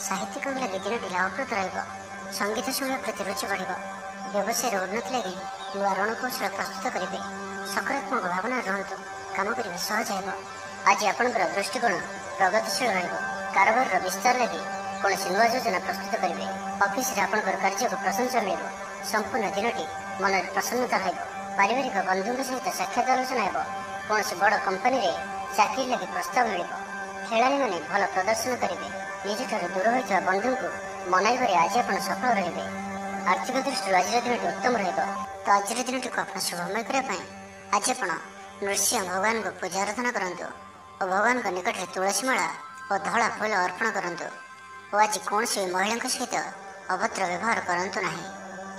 ସାହିତ୍ୟିକଙ୍କ ଲାଗି ଦିନଟି ଲାଭପ୍ରଦ ରହିବ। ସଙ୍ଗୀତ ଶୁଣିବା ପ୍ରତି ରୁଚି ବଢ଼ିବ। ବ୍ୟବସାୟର ଉନ୍ନତି ଲାଗି ନୂଆ ରଣକୌଶଳ ପ୍ରସ୍ତୁତ କରିବେ। ସକାରାତ୍ମକ ଭାବନାରେ ରୁହନ୍ତୁ। କାମ କରିବା ସହଜ ହେବ। ଆଜି ଆପଣଙ୍କର ଦୃଷ୍ଟିକୋଣ ପ୍ରଗତିଶୀଳ ରହିବ। କାରବାରର ବିସ୍ତାର ଲାଗି କୌଣସି ନୂଆ ଯୋଜନା ପ୍ରସ୍ତୁତ କରିବେ। ଅଫିସରେ ଆପଣଙ୍କର କାର୍ଯ୍ୟକୁ ପ୍ରଶଂସା ମିଳିବ। ସମ୍ପୂର୍ଣ୍ଣ ଦିନଟି ମନରେ ପ୍ରସନ୍ନତା ରହିବ। ପାରିବାରିକ ବନ୍ଧୁଙ୍କ ସହିତ ସାକ୍ଷାତ ଆଲୋଚନା ହେବ। କୌଣସି ବଡ଼ କମ୍ପାନୀରେ ଚାକିରି ଲାଗି ପ୍ରସ୍ତାବ ମିଳିବ। ଖେଳାଳିମାନେ ଭଲ ପ୍ରଦର୍ଶନ କରିବେ। ନିଜଠାରୁ ଦୂର ହୋଇଥିବା ବନ୍ଧୁଙ୍କୁ ମନାଇବାରେ ଆଜି ଆପଣ ସଫଳ ରହିବେ। ଆର୍ଥିକ ଦୃଷ୍ଟିରୁ ଆଜିର ଦିନଟି ଉତ୍ତମ ରହିବ। ତ ଆଜିର ଦିନଟିକୁ ଆପଣ ଶୁଭମୟ କରିବା ପାଇଁ ଆଜି ଆପଣ ନୃସିଂହ ଭଗବାନଙ୍କୁ ପୂଜା ଆରାଧନା କରନ୍ତୁ ଓ ଭଗବାନଙ୍କ ନିକଟରେ ତୁଳସୀ ମାଳା ଓ ଧଳା ଫୁଲ ଅର୍ପଣ କରନ୍ତୁ। ଓ ଆଜି କୌଣସି ମହିଳାଙ୍କ ସହିତ ଅଭଦ୍ର ବ୍ୟବହାର କରନ୍ତୁ ନାହିଁ।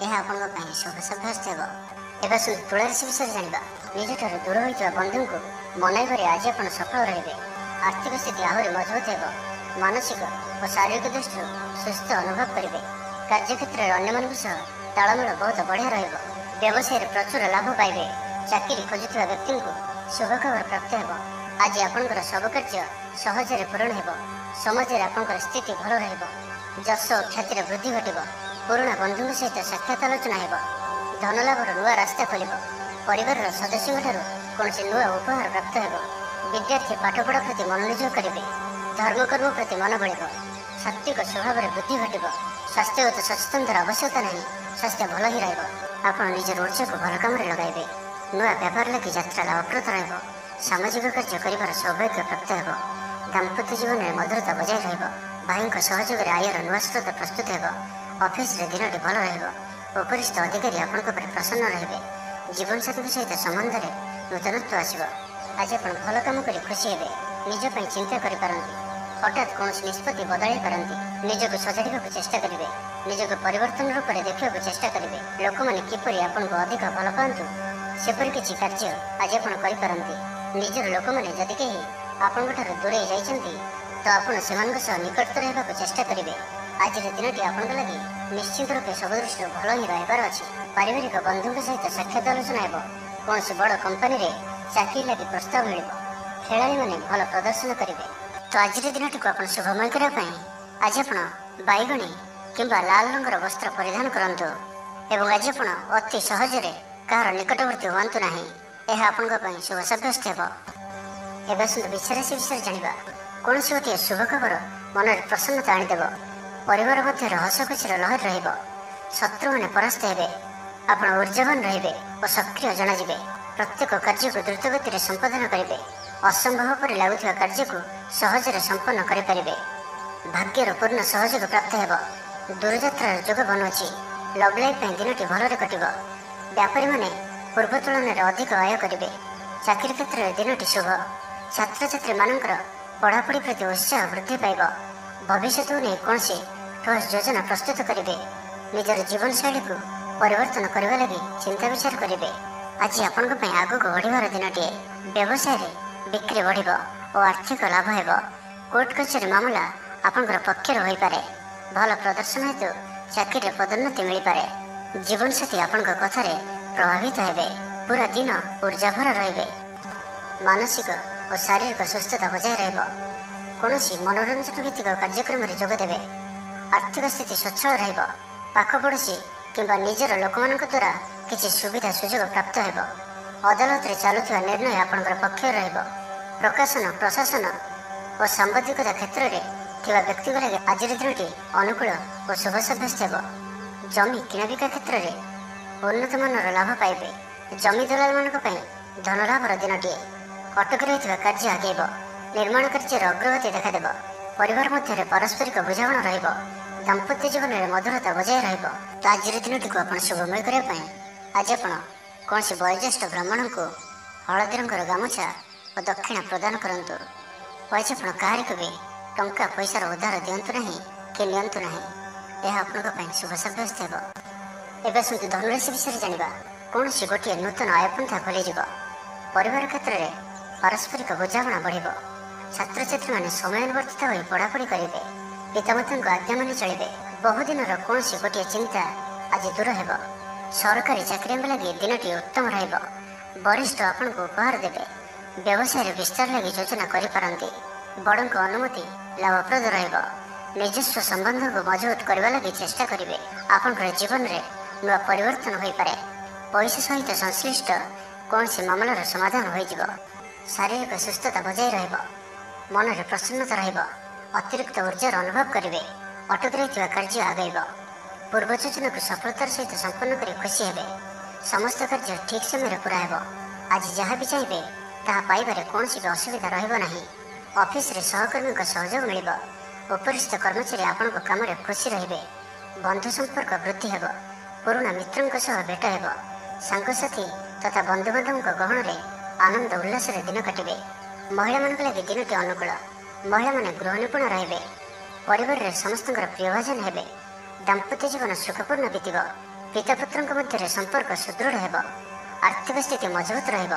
ଏହା ଆପଣଙ୍କ ପାଇଁ ଶୁଭ ସାବ୍ୟସ୍ତ ହେବ। ଏବେ ଆସନ୍ତୁ ତୁଳା ରାଶି ବିଷୟରେ ଜାଣିବା। ନିଜଠାରୁ ଦୂର ହୋଇଥିବା ବନ୍ଧୁଙ୍କୁ ମନାଇବାରେ ଆଜି ଆପଣ ସଫଳ ରହିବେ। ଆର୍ଥିକ ସ୍ଥିତି ଆହୁରି ମଜବୁତ ହେବ। ମାନସିକ ଓ ଶାରୀରିକ ଦୃଷ୍ଟିରୁ ସୁସ୍ଥ ଅନୁଭବ କରିବେ। କାର୍ଯ୍ୟକ୍ଷେତ୍ରରେ ଅନ୍ୟମାନଙ୍କ ସହ ତାଳମେଳ ବହୁତ ବଢ଼ିଆ ରହିବ। ବ୍ୟବସାୟରେ ପ୍ରଚୁର ଲାଭ ପାଇବେ। ଚାକିରି ଖୋଜୁଥିବା ବ୍ୟକ୍ତିଙ୍କୁ ଶୁଭ ଖବର ପ୍ରାପ୍ତ ହେବ। ଆଜି ଆପଣଙ୍କର ସବୁ କାର୍ଯ୍ୟ ସହଜରେ ପୂରଣ ହେବ। ସମାଜରେ ଆପଣଙ୍କର ସ୍ଥିତି ଭଲ ରହିବ। ଯଶ ଓ ଖ୍ୟାତିର ବୃଦ୍ଧି ଘଟିବ। ପୁରୁଣା ବନ୍ଧୁଙ୍କ ସହିତ ସାକ୍ଷାତ ଆଲୋଚନା ହେବ। ଧନଲାଭର ନୂଆ ରାସ୍ତା ଖୋଲିବ। ପରିବାରର ସଦସ୍ୟଙ୍କଠାରୁ କୌଣସି ନୂଆ ଉପହାର ପ୍ରାପ୍ତ ହେବ। ବିଦ୍ୟାର୍ଥୀ ପାଠପଢ଼ା ପ୍ରତି ମନୋନିଯୋଗ କରିବେ। ଧର୍ମକର୍ମ ପ୍ରତି ମନ ବଳିବ। ସାତ୍ତ୍ୱିକ ସ୍ୱଭାବରେ ବୃଦ୍ଧି ଘଟିବ। ସ୍ୱାସ୍ଥ୍ୟଗତ ସଚେତନତାର ଆବଶ୍ୟକତା ନାହିଁ। ସ୍ୱାସ୍ଥ୍ୟ ଭଲ ହିଁ ରହିବ। ଆପଣ ନିଜର ଉର୍ଜାକୁ ଭଲ କାମରେ ଲଗାଇବେ। ନୂଆ ବ୍ୟାପାର ଲାଗି ଯାତ୍ରା ଲାଭପ୍ରଦ ରହିବ। ସାମାଜିକ କାର୍ଯ୍ୟ କରିବାର ସୌଭାଗ୍ୟ ପ୍ରାପ୍ତ ହେବ। ଦାମ୍ପତ୍ୟ ଜୀବନରେ ମଧୁରତା ବଜାୟ ରହିବ। ଭାଇଙ୍କ ସହଯୋଗରେ ଆୟର ନୂଆ ସ୍ରୋତ ପ୍ରସ୍ତୁତ ହେବ। ଅଫିସରେ ଦିନଟି ଭଲ ରହିବ। ଉପରିସ୍ଥ ଅଧିକାରୀ ଆପଣଙ୍କ ଉପରେ ପ୍ରସନ୍ନ ରହିବେ। ଜୀବନସାଥୀଙ୍କ ସହିତ ସମ୍ବନ୍ଧରେ ନୂତନତ୍ୱ ଆସିବ। ଆଜି ଆପଣ ଭଲ କାମ କରି ଖୁସି ହେବେ। ନିଜ ପାଇଁ ଚିନ୍ତା କରିପାରନ୍ତି। ହଠାତ୍ କୌଣସି ନିଷ୍ପତ୍ତି ବଦଳାଇ ପାରନ୍ତି। ନିଜକୁ ସଜାଡ଼ିବାକୁ ଚେଷ୍ଟା କରିବେ। ନିଜକୁ ପରିବର୍ତ୍ତନ ରୂପରେ ଦେଖିବାକୁ ଚେଷ୍ଟା କରିବେ। ଲୋକମାନେ କିପରି ଆପଣଙ୍କୁ ଅଧିକ ଭଲ ପାଆନ୍ତୁ ସେପରି କିଛି କାର୍ଯ୍ୟ ଆଜି ଆପଣ କରିପାରନ୍ତି। ନିଜର ଲୋକମାନେ ଯଦି କେହି ଆପଣଙ୍କଠାରୁ ଦୂରେଇ ଯାଇଛନ୍ତି ତ ଆପଣ ସେମାନଙ୍କ ସହ ନିକଟତର ହେବାକୁ ଚେଷ୍ଟା କରିବେ। ଆଜିର ଦିନଟି ଆପଣଙ୍କ ଲାଗି ନିଶ୍ଚିତ ରୂପେ ସବୁ ଦୃଷ୍ଟିରୁ ଭଲ ହିଁ ରହିବାର ଅଛି। ପାରିବାରିକ ବନ୍ଧୁଙ୍କ ସହିତ ସାକ୍ଷାତ ଆଲୋଚନା ହେବ। କୌଣସି ବଡ଼ କମ୍ପାନୀରେ ଚାକିରି ଲାଗି ପ୍ରସ୍ତାବ ମିଳିବ। ଖେଳାଳିମାନେ ଭଲ ପ୍ରଦର୍ଶନ କରିବେ। ତ ଆଜିର ଦିନଟିକୁ ଆପଣ ଶୁଭମୟ କରିବା ପାଇଁ ଆଜି ଆପଣ ବାଇଗଣୀ କିମ୍ବା ଲାଲ ରଙ୍ଗର ବସ୍ତ୍ର ପରିଧାନ କରନ୍ତୁ। ଏବଂ ଆଜି ଆପଣ ଅତି ସହଜରେ କାହାର ନିକଟବର୍ତ୍ତୀ ହୁଅନ୍ତୁ ନାହିଁ। ଏହା ଆପଣଙ୍କ ପାଇଁ ଶୁଭ ସାବ୍ୟସ୍ତ ହେବ। ଏବେ ଆସନ୍ତୁ ବୃଷ ରାଶି ବିଷୟରେ ଜାଣିବା। କୌଣସି ଗୋଟିଏ ଶୁଭ ଖବର ମନରେ ପ୍ରସନ୍ନତା ଆଣିଦେବ। ପରିବାର ମଧ୍ୟରେ ହସ ଖୁସିର ଲହରୀ ରହିବ। ଶତ୍ରୁମାନେ ପରାସ୍ତ ହେବେ। ଆପଣ ଊର୍ଜାବାନ ରହିବେ ଓ ସକ୍ରିୟ ଜଣାଯିବେ। ପ୍ରତ୍ୟେକ କାର୍ଯ୍ୟକୁ ଦ୍ରୁତଗତିରେ ସମ୍ପାଦନ କରିବେ। ଅସମ୍ଭବ ପରି ଲାଗୁଥିବା କାର୍ଯ୍ୟକୁ ସହଜରେ ସମ୍ପନ୍ନ କରିପାରିବେ। ଭାଗ୍ୟର ପୂର୍ଣ୍ଣ ସହଯୋଗ ପ୍ରାପ୍ତ ହେବ। ଦୂରଯାତ୍ରାର ଯୋଗ ବନୁଅଛି। ଲଭ୍ ଲାଇଫ୍ ପାଇଁ ଦିନଟି ଭଲରେ କଟିବ। ବ୍ୟାପାରୀମାନେ ପୂର୍ବ ତୁଳନାରେ ଅଧିକ ଆୟ କରିବେ। ଚାକିରି କ୍ଷେତ୍ରରେ ଦିନଟି ଶୁଭ। ଛାତ୍ରଛାତ୍ରୀମାନଙ୍କର ପଢ଼ାପଢ଼ି ପ୍ରତି ଉତ୍ସାହ ବୃଦ୍ଧି ପାଇବ। ଭବିଷ୍ୟତକୁ ନେଇ କୌଣସି ଠୋସ୍ ଯୋଜନା ପ୍ରସ୍ତୁତ କରିବେ। ନିଜର ଜୀବନଶୈଳୀକୁ ପରିବର୍ତ୍ତନ କରିବା ଲାଗି ଚିନ୍ତା ବିଚାର କରିବେ। ଆଜି ଆପଣଙ୍କ ପାଇଁ ଆଗକୁ ବଢ଼ିବାର ଦିନଟିଏ। ବ୍ୟବସାୟରେ ବିକ୍ରି ବଢ଼ିବ ଓ ଆର୍ଥିକ ଲାଭ ହେବ। କୋର୍ଟ କଚେରୀ ମାମଲା ଆପଣଙ୍କର ପକ୍ଷରେ ହୋଇପାରେ। ଭଲ ପ୍ରଦର୍ଶନ ହେତୁ ଚାକିରିରେ ପଦୋନ୍ନତି ମିଳିପାରେ। ଜୀବନସାଥୀ ଆପଣଙ୍କ କଥାରେ ପ୍ରଭାବିତ ହେବେ। ପୁରା ଦିନ ଉର୍ଜାଭର ରହିବେ। ମାନସିକ ଓ ଶାରୀରିକ ସୁସ୍ଥତା ବଜାୟ ରହିବ। କୌଣସି ମନୋରଞ୍ଜନ ଭିତ୍ତିକ କାର୍ଯ୍ୟକ୍ରମରେ ଯୋଗ ଦେବେ। ଆର୍ଥିକ ସ୍ଥିତି ସ୍ୱଚ୍ଛଳ ରହିବ। ପାଖ ପଡ଼ୋଶୀ କିମ୍ବା ନିଜର ଲୋକମାନଙ୍କ ଦ୍ୱାରା କିଛି ସୁବିଧା ସୁଯୋଗ ପ୍ରାପ୍ତ ହେବ। ଅଦାଲତରେ ଚାଲୁଥିବା ନିର୍ଣ୍ଣୟ ଆପଣଙ୍କର ପକ୍ଷରେ ରହିବ। ପ୍ରକାଶନ, ପ୍ରଶାସନ ଓ ସାମ୍ବାଦିକତା କ୍ଷେତ୍ରରେ ଥିବା ବ୍ୟକ୍ତିଙ୍କ ଲାଗି ଆଜିର ଦିନଟି ଅନୁକୂଳ ଓ ଶୁଭ ସାବ୍ୟସ୍ତ ହେବ। ଜମି କିଣାବିକା କ୍ଷେତ୍ରରେ ଉନ୍ନତମାନର ଲାଭ ପାଇବେ। ଜମି ଦଲାଲମାନଙ୍କ ପାଇଁ ଧନଲାଭର ଦିନଟିଏ। ଅଟକି ରହିଥିବା କାର୍ଯ୍ୟ ଆଗେଇବ। ନିର୍ମାଣ କାର୍ଯ୍ୟର ଅଗ୍ରଗତି ଦେଖାଦେବ। ପରିବାର ମଧ୍ୟରେ ପାରସ୍ପରିକ ବୁଝାମଣା ରହିବ। ଦାମ୍ପତ୍ୟ ଜୀବନରେ ମଧୁରତା ବଜାୟ ରହିବ। ତ ଆଜିର ଦିନଟିକୁ ଆପଣ ଶୁଭମୟ କରିବା ପାଇଁ ଆଜି ଆପଣ କୌଣସି ବୟୋଜ୍ୟେଷ୍ଠ ବ୍ରାହ୍ମଣଙ୍କୁ ହଳଦୀ ରଙ୍ଗର ଗାମୁଛା ଓ ଦକ୍ଷିଣା ପ୍ରଦାନ କରନ୍ତୁ। ଆଜି ଆପଣ କାହାରିକୁ ବି ଟଙ୍କା ପଇସାର ଉଦ୍ଧାର ଦିଅନ୍ତୁ ନାହିଁ କି ନିଅନ୍ତୁ ନାହିଁ। ଏହା ଆପଣଙ୍କ ପାଇଁ ଶୁଭ ସାବ୍ୟସ୍ତ ହେବ। ଏବେ ଆସନ୍ତୁ ଧନୁରାଶି ବିଷୟରେ ଜାଣିବା। କୌଣସି ଗୋଟିଏ ନୂତନ ଆୟପନ୍ଥା ଖୋଲିଯିବ। ପରିବାର କ୍ଷେତ୍ରରେ ପାରସ୍ପରିକ ବୁଝାମଣା ବଢ଼ିବ। ଛାତ୍ରଛାତ୍ରୀମାନେ ସମୟାନୁବର୍ତ୍ତିତ ହୋଇ ପଢ଼ାପଢ଼ି କରିବେ। ପିତାମାତାଙ୍କ ଆଜ୍ଞା ମାନି ଚଳିବେ। ବହୁଦିନର କୌଣସି ଗୋଟିଏ ଚିନ୍ତା ଆଜି ଦୂର ହେବ। ସରକାରୀ ଚାକିରିଙ୍କ ଲାଗି ଦିନଟି ଉତ୍ତମ ରହିବ। ବରିଷ୍ଠ ଆପଣଙ୍କୁ ଉପହାର ଦେବେ। ବ୍ୟବସାୟରେ ବିସ୍ତାର ଲାଗି ଯୋଜନା କରିପାରନ୍ତି। ବଡ଼ଙ୍କ ଅନୁମତି ଲାଭପ୍ରଦ ରହିବ। ନିଜସ୍ୱ ସମ୍ବନ୍ଧକୁ ମଜବୁତ କରିବା ଲାଗି ଚେଷ୍ଟା କରିବେ। ଆପଣଙ୍କର ଜୀବନରେ ନୂଆ ପରିବର୍ତ୍ତନ ହୋଇପାରେ। ପଇସା ସହିତ ସଂଶ୍ଳିଷ୍ଟ କୌଣସି ମାମଲାର ସମାଧାନ ହୋଇଯିବ। ଶାରୀରିକ ସୁସ୍ଥତା ବଜାୟ ରହିବ। ମନରେ ପ୍ରସନ୍ନତା ରହିବ। ଅତିରିକ୍ତ ଉର୍ଜାର ଅନୁଭବ କରିବେ। ଅଟକି ରହିଥିବା କାର୍ଯ୍ୟ ଆଗେଇବ। ପୂର୍ବ ଯୋଜନାକୁ ସଫଳତାର ସହିତ ସମ୍ପନ୍ନ କରି ଖୁସି ହେବେ। ସମସ୍ତ କାର୍ଯ୍ୟ ଠିକ୍ ସମୟରେ ପୁରା ହେବ। ଆଜି ଯାହା ବି ଚାହିଁବେ ତାହା ପାଇବାରେ କୌଣସି ବି ଅସୁବିଧା ରହିବ ନାହିଁ। ଅଫିସରେ ସହକର୍ମୀଙ୍କ ସହଯୋଗ ମିଳିବ। ଉପରିସ୍ଥ କର୍ମଚାରୀ ଆପଣଙ୍କ କାମରେ ଖୁସି ରହିବେ। ବନ୍ଧୁ ସମ୍ପର୍କ ବୃଦ୍ଧି ହେବ। ପୁରୁଣା ମିତ୍ରଙ୍କ ସହ ଭେଟ ହେବ। ସାଙ୍ଗସାଥୀ ତଥା ବନ୍ଧୁବାନ୍ଧବଙ୍କ ଗହଣରେ ଆନନ୍ଦ ଉଲ୍ଲାସରେ ଦିନ କାଟିବେ। ମହିଳାମାନଙ୍କ ଲାଗି ଦିନଟି ଅନୁକୂଳ। ମହିଳାମାନେ ଗୃହ ନିପୁଣ ରହିବେ। ପରିବାରରେ ସମସ୍ତଙ୍କର ପ୍ରିୟଭାଜନ ହେବେ। ଦାମ୍ପତ୍ୟ ଜୀବନ ସୁଖପୂର୍ଣ୍ଣ ବିତିବ। ପିତାପୁତ୍ରଙ୍କ ମଧ୍ୟରେ ସମ୍ପର୍କ ସୁଦୃଢ଼ ହେବ। ଆର୍ଥିକ ସ୍ଥିତି ମଜବୁତ ରହିବ।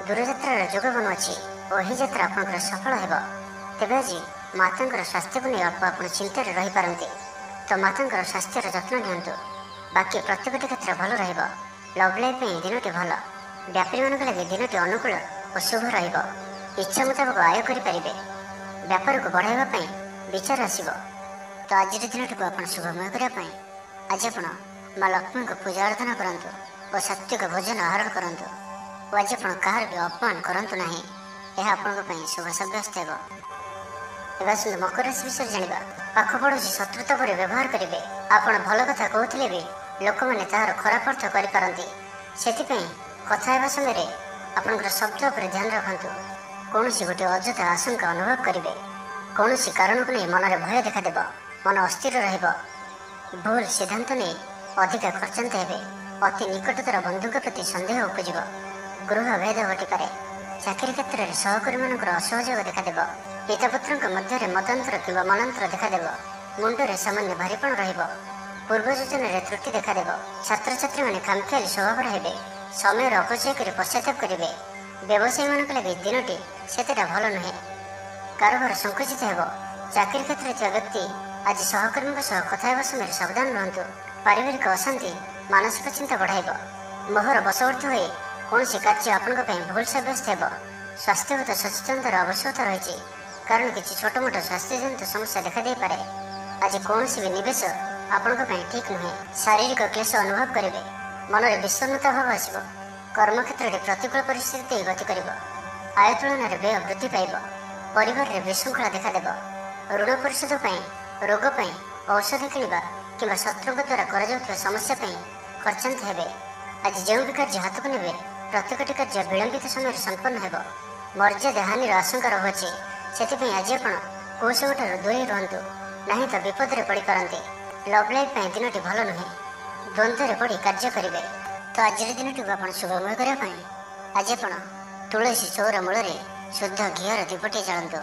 ଦୂରଯାତ୍ରାର ଯୋଗ ବନୁଅଛି ଓ ଏହି ଯାତ୍ରା ଆପଣଙ୍କର ସଫଳ ହେବ। ତେବେ ଆଜି ମାତାଙ୍କର ସ୍ୱାସ୍ଥ୍ୟକୁ ନେଇ ଅଳ୍ପ ଆପଣ ଚିନ୍ତାରେ ରହିପାରନ୍ତି। ତ ମାତାଙ୍କର ସ୍ୱାସ୍ଥ୍ୟର ଯତ୍ନ ନିଅନ୍ତୁ। ବାକି ପ୍ରତ୍ୟେକଟି କ୍ଷେତ୍ର ଭଲ ରହିବ। ଲଭ୍ ଲାଇଫ୍ ପାଇଁ ଦିନଟି ଭଲ। ବ୍ୟାପାରୀମାନଙ୍କ ଲାଗି ଦିନଟି ଅନୁକୂଳ ଓ ଶୁଭ ରହିବ। ଇଚ୍ଛା ମୁତାବକ ଆୟ କରିପାରିବେ। ବ୍ୟାପାରକୁ ବଢ଼ାଇବା ପାଇଁ ବିଚାର ଆସିବ। ତ ଆଜିର ଦିନଟିକୁ ଆପଣ ଶୁଭମୟ କରିବା ପାଇଁ ଆଜି ଆପଣ ମା ଲକ୍ଷ୍ମୀଙ୍କୁ ପୂଜା ଆରାଧନା କରନ୍ତୁ ଓ ସାତ୍ୱିକ ଭୋଜନ ଆହରଣ କରନ୍ତୁ। ଓ ଆଜି ଆପଣ କାହାର ବି ଅପମାନ କରନ୍ତୁ ନାହିଁ। ଏହା ଆପଣଙ୍କ ପାଇଁ ଶୁଭ ସାବ୍ୟସ୍ତ ହେବ। ଏବେ ଆସନ୍ତୁ ମକର ରାଶି ବିଷୟରେ ଜାଣିବା। ପାଖ ପଡ଼ୋଶୀ ଶତ୍ରୁତା ପରି ବ୍ୟବହାର କରିବେ। ଆପଣ ଭଲ କଥା କହୁଥିଲେ ବି ଲୋକମାନେ ତାହାର ଖରାପ ଅର୍ଥ କରିପାରନ୍ତି। ସେଥିପାଇଁ କଥା ହେବା ସମୟରେ ଆପଣଙ୍କର ଶବ୍ଦ ଉପରେ ଧ୍ୟାନ ରଖନ୍ତୁ। କୌଣସି ଗୋଟିଏ ଅଯଥା ଆଶଙ୍କା ଅନୁଭବ କରିବେ। କୌଣସି କାରଣକୁ ନେଇ ମନରେ ଭୟ ଦେଖାଦେବ। ମନ ଅସ୍ଥିର ରହିବ। ଭୁଲ ସିଦ୍ଧାନ୍ତ ନେଇ ଅଧିକା ଖର୍ଚ୍ଚାନ୍ତ ହେବେ। ଅତି ନିକଟତର ବନ୍ଧୁଙ୍କ ପ୍ରତି ସନ୍ଦେହ ଉପୁଜିବ। ଗୃହ ଭେଦ ଘଟିପାରେ। ଚାକିରି କ୍ଷେତ୍ରରେ ସହକର୍ମୀମାନଙ୍କର ଅସହଯୋଗ ଦେଖାଦେବ। ପିତାପୁତ୍ରଙ୍କ ମଧ୍ୟରେ ମତାନ୍ତର କିମ୍ବା ମନାନ୍ତର ଦେଖାଦେବ। ମୁଣ୍ଡରେ ସାମାନ୍ୟ ଭାରିପଣ ରହିବ। ପୂର୍ବ ଯୋଜନାରେ ତ୍ରୁଟି ଦେଖାଦେବ। ଛାତ୍ରଛାତ୍ରୀମାନେ ଖାମଖିଆଲି ସ୍ୱଭାବର ହେବେ। ସମୟର ଅପଚୟ କରି ପଶ୍ଚାତାପ କରିବେ। ବ୍ୟବସାୟୀମାନଙ୍କ ଲାଗି ଦିନଟି ସେତେଟା ଭଲ ନୁହେଁ। କାରବାର ସଂକୁଚିତ ହେବ। ଚାକିରି କ୍ଷେତ୍ରରେ ଥିବା ବ୍ୟକ୍ତି ଆଜି ସହକର୍ମୀଙ୍କ ସହ କଥା ହେବା ସମୟରେ ସାବଧାନ ରୁହନ୍ତୁ। ପାରିବାରିକ ଅଶାନ୍ତି ମାନସିକ ଚିନ୍ତା ବଢ଼ାଇବ। ମୋହର ବଶବର୍ତ୍ତୀ ହୋଇ କୌଣସି କାର୍ଯ୍ୟ ଆପଣଙ୍କ ପାଇଁ ଭୁଲ ସାବ୍ୟସ୍ତ ହେବ। ସ୍ୱାସ୍ଥ୍ୟଗତ ସଚେତନତାର ଆବଶ୍ୟକତା ରହିଛି। କାରଣ କିଛି ଛୋଟମୋଟ ସ୍ୱାସ୍ଥ୍ୟଜନିତ ସମସ୍ୟା ଦେଖାଦେଇପାରେ। ଆଜି କୌଣସି ବି ନିବେଶ ଆପଣଙ୍କ ପାଇଁ ଠିକ୍ ନୁହେଁ। ଶାରୀରିକ କ୍ଲେଶ ଅନୁଭବ କରିବେ। ମନରେ ବିଷଣ୍ଣତା ଭାବ ଆସିବ। କର୍ମକ୍ଷେତ୍ରରେ ପ୍ରତିକୂଳ ପରିସ୍ଥିତି ଦେଇ ଗତି କରିବ। ଆୟ ତୁଳନାରେ ବ୍ୟୟ ବୃଦ୍ଧି ପାଇବ। ପରିବାରରେ ବିଶୃଙ୍ଖଳା ଦେଖାଦେବ। ଋଣ ପରିଶୋଧ ପାଇଁ, ରୋଗ ପାଇଁ ଔଷଧ କିଣିବା କିମ୍ବା ଶତ୍ରୁଙ୍କ ଦ୍ୱାରା କରାଯାଉଥିବା ସମସ୍ୟା ପାଇଁ ଖର୍ଚ୍ଚାନ୍ତ ହେବେ। ଆଜି ଯେଉଁ ବି କାର୍ଯ୍ୟ ହାତକୁ ନେବେ ପ୍ରତ୍ୟେକଟି କାର୍ଯ୍ୟ ବିଳମ୍ବିତ ସମୟରେ ସମ୍ପନ୍ନ ହେବ। ମର୍ଯ୍ୟାଦା ହାନିର ଆଶଙ୍କା ରହୁଅଛି। ସେଥିପାଇଁ ଆଜି ଆପଣ କୁସଙ୍ଗଠାରୁ ଦୂରେଇ ରୁହନ୍ତୁ, ନାହିଁ ତ ବିପଦରେ ପଡ଼ିପାରନ୍ତି। ଲଭ୍ ଲାଇଫ୍ ପାଇଁ ଦିନଟି ଭଲ ନୁହେଁ। ଦ୍ୱନ୍ଦ୍ୱରେ ପଡ଼ି କାର୍ଯ୍ୟ କରିବେ। ତ ଆଜିର ଦିନଟିକୁ ଆପଣ ଶୁଭମୟ କରିବା ପାଇଁ ଆଜି ଆପଣ ତୁଳସୀ ଚଉରା ମୂଳରେ ଶୁଦ୍ଧ ଘିଅର ଦୀପଟିଏ ଜାଳନ୍ତୁ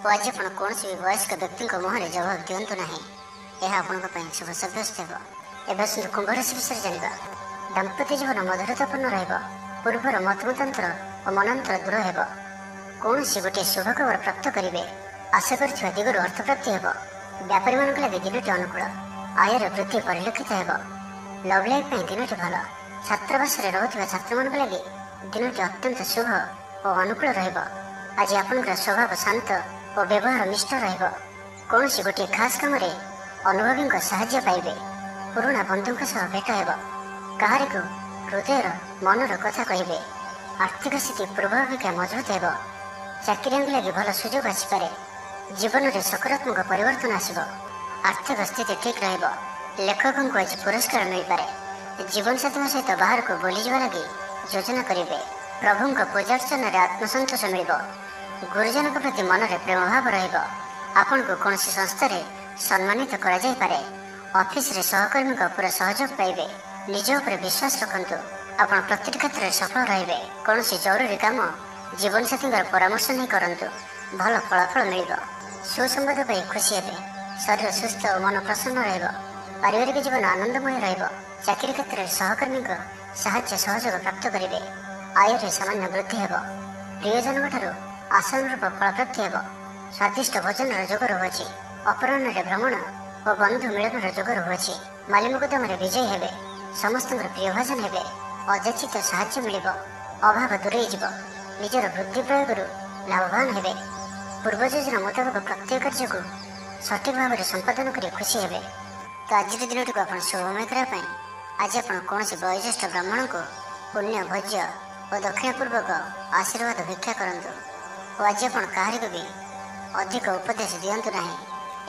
ଓ ଆଜି ଆପଣ କୌଣସି ବି ବୟସ୍କ ବ୍ୟକ୍ତିଙ୍କ ମୁହଁରେ ଜବାବ ଦିଅନ୍ତୁ ନାହିଁ। ଏହା ଆପଣଙ୍କ ପାଇଁ ଶୁଭ ସାବ୍ୟସ୍ତ ହେବ। ଏବେ ଆସନ୍ତୁ କୁମ୍ଭ ରାଶି ବିଷୟରେ ଜାଣିବା। ଦାମ୍ପତ୍ୟ ଜୀବନ ମଧୁରତାପୂର୍ଣ୍ଣ ରହିବ। ପୂର୍ବର ମତମତାନ୍ତର ଓ ମନାନ୍ତର ଦୂର ହେବ। କୌଣସି ଗୋଟିଏ ଶୁଭ ଖବର ପ୍ରାପ୍ତ କରିବେ। ଆଶା କରିଥିବା ଦିଗରୁ ଅର୍ଥପ୍ରାପ୍ତି ହେବ। व्यापारी लगे दिनटी अनुकूल आयर वृद्धि परिलक्षित हो लव लाइफ दिनटी भल छात्रावास रोकवा छात्र मान लगे दिनटी अत्यंत शुभ और अनुकूल आज आपंकर स्वभाव शांत और व्यवहार मिष्ट कौन गोटे खास कम अनुभवी साहाय्य पाइबे पुराणा बंधु भेट हो कहारी को हृदय मनर कथा कहे आर्थिक स्थिति पूर्व अपेक्षा मजबूत हो चाकरी लगे भल सुजोग आसपे जीवन में सकारात्मक परिवर्तन आसब आर्थिक स्थिति ठीक लेखकों को आज पुरस्कार मिल पारे जीवन साथी सहित बाहर को बुली जा लगे योजना करेंगे प्रभु पूजार्चन आत्मसंतोष मिल गुरुजन प्रति मन में प्रेम भाव रन को कौन संस्था सम्मानित करे ऑफिस रे सहकर्मी पूरा सहयोग पाइबे निज उपर विश्वास रखु आपण प्रत्येक क्षेत्र में सफल रे कौन जरूरी काम जीवन साथी परामर्श नहीं करूँ भल फलाफल मिल सुसंवाद पाई खुशी हे शरीर सुस्थ और मन प्रसन्न पारिवारिक जीवन आनंदमय चाकरी क्षेत्र में सहकर्मी साहाय्य सहयोग प्राप्त करेंगे आय सामान्य वृद्धि हो प्रियजन आशानुरूप फल प्राप्ति हो स्वादिष्ट भोजन जोग रहुची अपराह्न भ्रमण और बंधु मिलन जोग रहुची माली मुकदम विजयी हे समस्त प्रिय भाजन हे अजाचित साहाय्य मिल अभाव दूरे निजर बुद्धि प्रयोग लाभवान हे पूर्व योजना मुताबक प्रत्येक कार्य को सठिक भाव में संपादन कर खुशी हे तो आज दिन को आप शुभमय करने आज आप कौन वयोज्येष्ठ ब्राह्मण को पुण्य भोज्य और दक्षिणपूर्वक आशीर्वाद भिक्षा करूँ और आज आप कहारी भी अधिक उपदेश दिंतु ना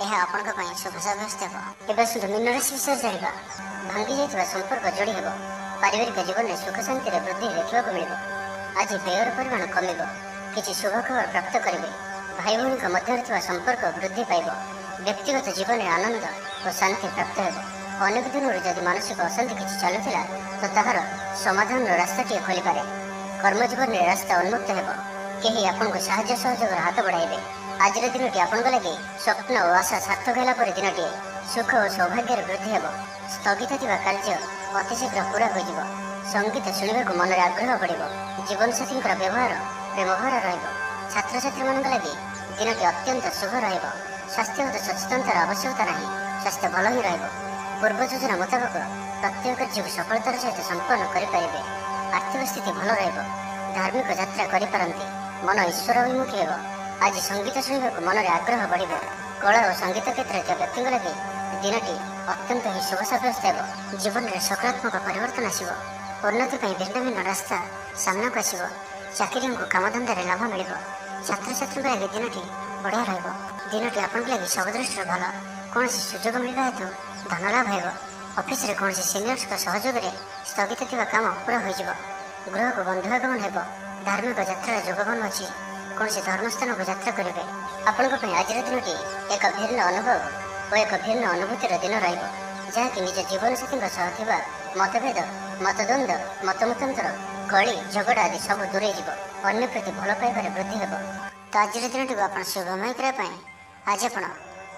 यह आपण शुभ साब्यस्त हो मीन राशि विषय जाना भांगी जाता संपर्क जोड़ी हो पारिवारिक जीवन में सुख शांति वृद्धि देखा मिल आज व्ययर परिमाण कम किसी शुभ खबर प्राप्त करेंगे भाई भौणी मध्य संपर्क वृद्धि पाइब व्यक्तिगत जीवन में आनंद और शांति प्राप्त हो अनेक दिन जदि मानसिक अशांति किसी चलुला तो तार समाधान रास्ताटी खोली पारे कर्म जीवन में रास्ता उन्मुक्त हो कहीं आपन को साहाय्य सहयोग हाथ बढ़ाइबे आज दिन आपण लगे स्वप्न और आशा सार्थक होगा दिन सुख और सौभाग्य वृद्धि हो स्थगित थी कार्य अतिशीघ्र पूरा हो संगीत शुणा मन में आग्रह बढ़ जीवन साथी व्यवहार प्रेमभर छात्र छात्री मान लगे दिन अत्यंत शुभ स्वास्थ्यगत सचेतनतार आवश्यकता ना स्वास्थ्य भल ही पूर्व योजना मुताबक प्रत्येक कार्य को सफलतार सहित संपन्न करेंगे आर्थिक स्थिति भल धार्मिक यात्रा करपारती मन ईश्वर अभिमुखी हो आज संगीत शुणा मन में आग्रह बढ़ कला और संगीत क्षेत्र में व्यक्ति लगे दिन अत्यंत ही शुभ साब्यस्त हो जीवन में सकारात्मक परिवर्तन आसब उन्नति भिन्न भिन्न रास्ता सामना को आसब चाकरी को कामधंदा लाभ मिल छात्र छात्री लगे दिन बढ़िया दिन आपन लगे सब दृष्टि भल कौन सुजोग मिलवा हेतु धन लाभ हो ऑफिस रे कौन सीनियर्स सहयोग में स्थगित थी काम पूरा हो गृह को बंधु आगमन हो धार्मिक यात्रा जोगबन अच्छी कौन धर्मस्थान को यात्रा करेंगे आपण आज दिन एक भिन्न अनुभव और एक भिन्न अनुभूतिर दिन रही निज जीवन साथी मतभेद मतद्वंद मतमतांतर कली झगड़ा आदि सब दूरे अन्य प्रति भल पाइबार वृद्धि हो तो आज दिन को आप शुभमय करने आज आप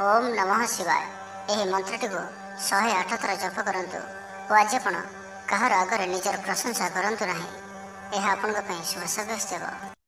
ओम नमः शिवाय यह मंत्रटी को 108 थर जप करूँ और आज आप कहार आगे निजर प्रशंसा करूँ ना यह आपण शुभ साब्यस्त हो।